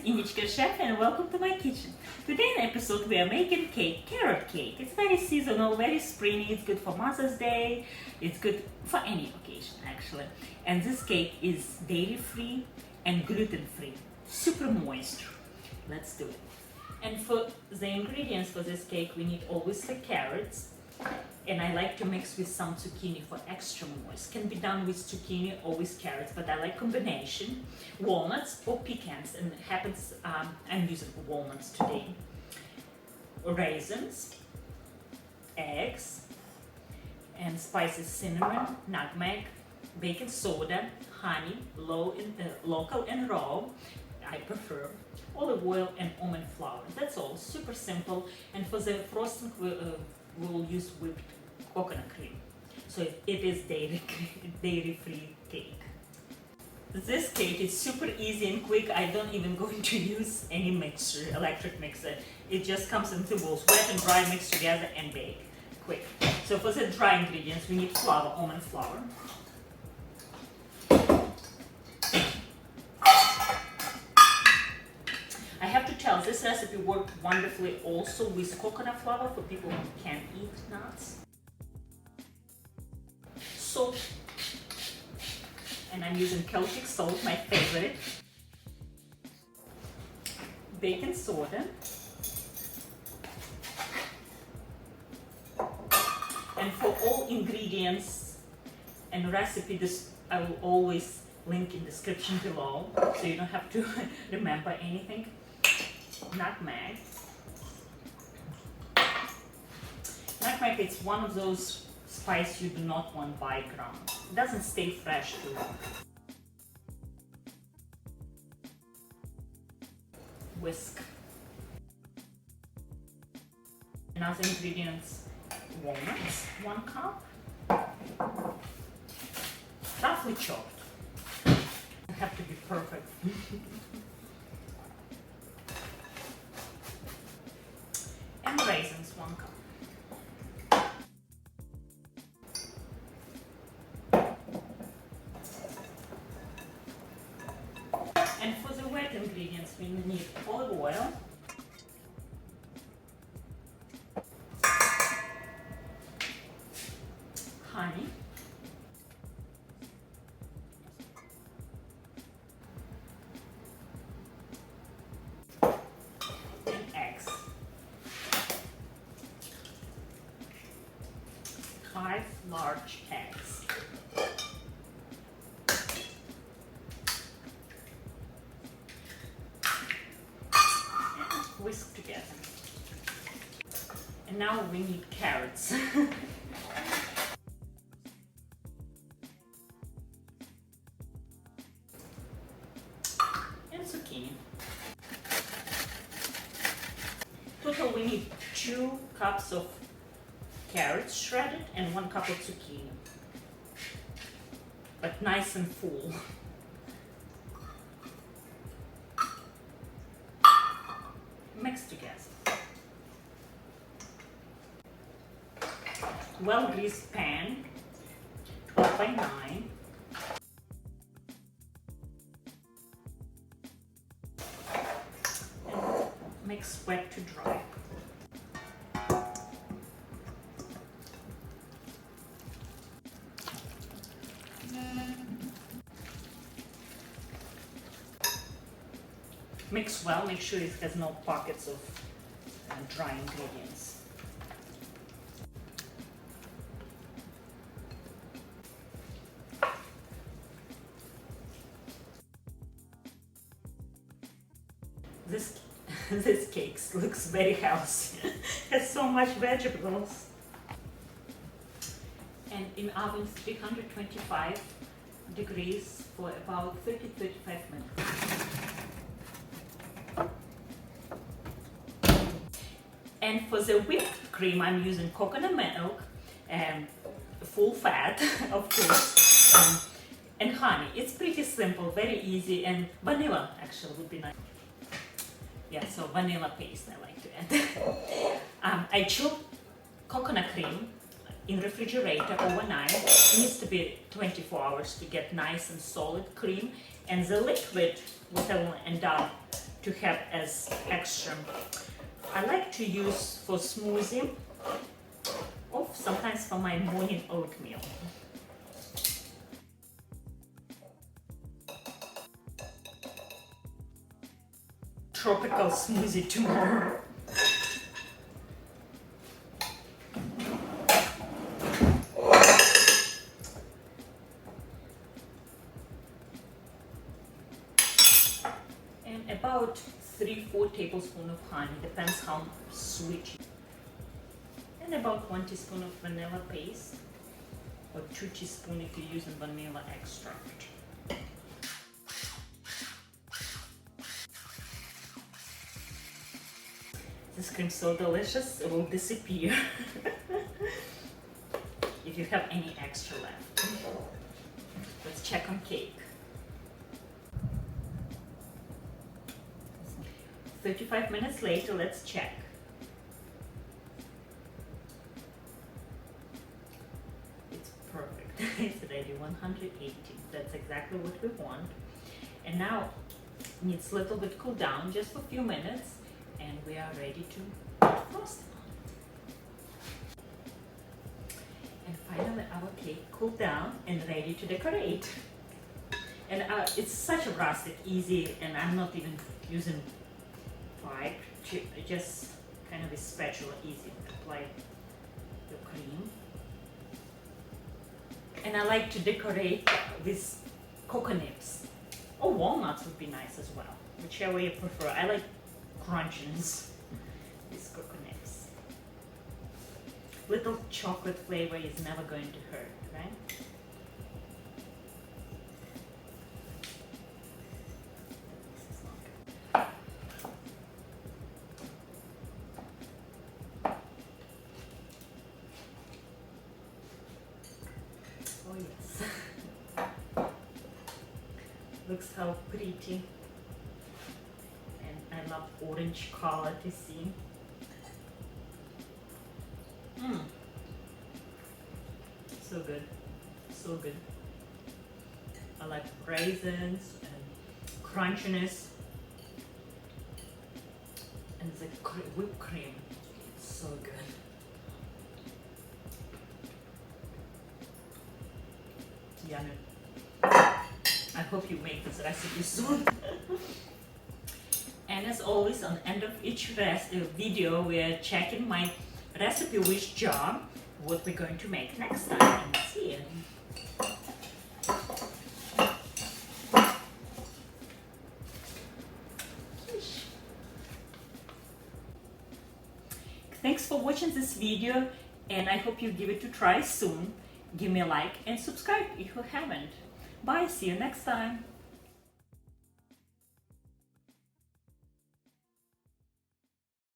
Innichkachef and welcome to my kitchen. Today in episode we are making cake, carrot cake. It's very seasonal, very springy, it's good for Mother's Day, it's good for any occasion actually. And this cake is dairy free and gluten free, super moist. Let's do it. And for the ingredients for this cake we need obviously carrots. And I like to mix with some zucchini for extra moist. Can be done with zucchini or with carrots, but I like combination. Walnuts or pecans, and it happens I'm using walnuts today. Raisins, eggs, and spices: cinnamon, nutmeg, baking soda, honey, local and raw. I prefer olive oil and almond flour. That's all, super simple. And for the frosting we'll use whipped coconut cream. So it is dairy-free cake. This cake is super easy and quick. I don't even going to use any mixer, electric mixer. It just comes in two bowls, wet and dry mixed together and bake quick. So for the dry ingredients we need flour, almond flour. I have to tell, this recipe worked wonderfully also with coconut flour for people who can't eat nuts. Salt, and I'm using Celtic salt, my favorite. Baking soda. And for all ingredients and recipe, this I will always link in description below, so you don't have to remember anything. Nutmeg. Nutmeg is one of those spices you do not want by ground. It doesn't stay fresh too long. Whisk. Another ingredients: walnuts, 1 cup, roughly chopped. Doesn't have to be perfect. And raisins, 1 cup. And for the wet ingredients we need olive oil, honey, and eggs. 5 large eggs. And whisk together. And now we need carrots. And zucchini. Total we need 2 cups of carrots shredded and 1 cup of zucchini, but nice and full. Mix together. Well greased pan, 12 by 9. And mix wet to dry. Mix well, make sure it has no pockets of dry ingredients. This cake looks very healthy. Has so much vegetables. And in oven 325 degrees for about 30-35 minutes. And for the whipped cream, I'm using coconut milk, and full fat, of course, and honey. It's pretty simple, very easy, and vanilla actually would be nice. Yeah, so vanilla paste I like to add. I chopped coconut cream in refrigerator overnight. It needs to be 24 hours to get nice and solid cream, and the liquid what I will end up to have as extra. I like to use for smoothie or sometimes for my morning oatmeal. Tropical smoothie tomorrow. And about 3-4 tablespoons of honey, depends how sweet. And about 1 teaspoon of vanilla paste, or 2 teaspoons if you're using vanilla extract. This cream's so delicious, it will disappear if you have any extra left. Let's check on cake. 35 minutes later, let's check. It's perfect. It's ready, 180. That's exactly what we want. And now it needs a little bit cool down, just for a few minutes, and we are ready to frost. And finally our cake cooled down and ready to decorate. And it's such a rustic, easy, and I'm not even using fork, just kind of a spatula, easy to apply the cream. And I like to decorate with cocoa nibs, or walnuts would be nice as well, whichever you prefer. I like crunchiness with cocoa nibs. Little chocolate flavor is never going to hurt, right? Oh yes. Looks how pretty. And I love orange color to see. So good. So good. I like raisins and crunchiness. And the whipped cream. It's so good. Yummy. I hope you make this recipe soon. And as always, on the end of each video, we are checking my recipe wish jar, what we're going to make next time. Let's see. Thanks for watching this video, and I hope you give it a try soon. Give me a like and subscribe if you haven't. Bye, see you next time.